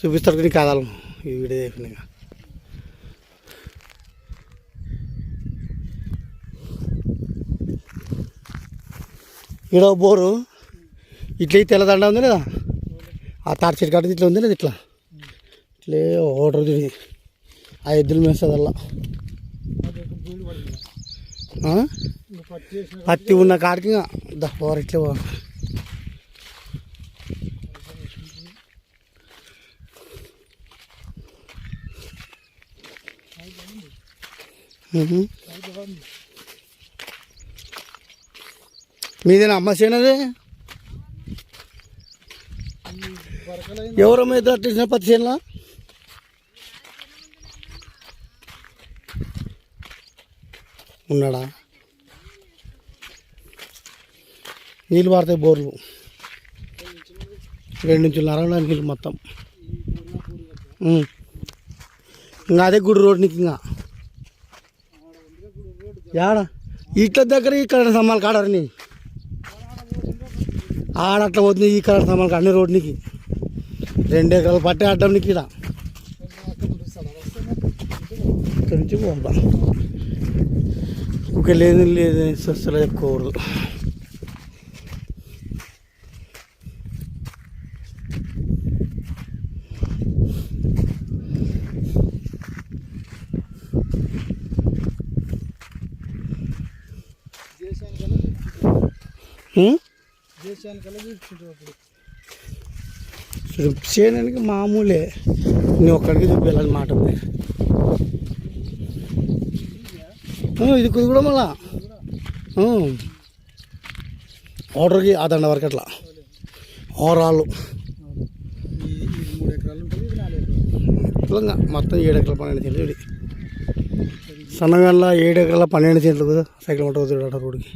చూపిస్తారు కానీ కాదాలు ఈ వీడియో అయిపోయినాక. ఈడ బోరు ఇట్లా తెల్లదండ ఉంది లేదా, ఆ తాటి చెట్టు కట్టింది ఇట్లా ఉంది లేదా, ఇట్లా ఇట్లే ఓటర్ తిరిగి ఆ ఎద్దులు మేస్తుంది అలా. పత్తి ఉన్న కాడికి పోరు ఇట్లే పో. మీదేనా అమ్మ చేనది? ఎవరో మీద అట్టించిన పత్తి చేనులా? ఉన్నాడా? నీళ్ళు పడతాయి బోర్లు, 2 నుంచి 2.5 నీళ్ళు మొత్తం. ఇంకా అదే గుడి రోడ్ నీకు ఇంకా యాడ ఇట్ల దగ్గర ఈ కరెంట్ స్తంభాలు కాడని ఆడట్లా పోతుంది. ఈ కరెంట్ స్తంభాలు కాడ అన్ని రోడ్ నీకు 2 ఎకరాలు పట్టే అడ్డం నీకు. ఇక్కడ నుంచి పోతా ఒక లేదు లేదు స్వస్థలు చెప్పుకోకూడదు. చేయడానికి మామూలే, నేను ఒక్కడికి చూపించాలన్నమాట. ఇది కుది కూడా మళ్ళా ఆర్డర్కి ఆ దండ వరకు అట్లా 6 రాళ్ళు మొత్తం 7 ఎకరాల 12 సెంట్లు. ఇది సన్నగండ్ల 7 ఎకరాల 12 సెంట్లు కదా. సైకిల్ ఉంటుంది రోడ్డుకి.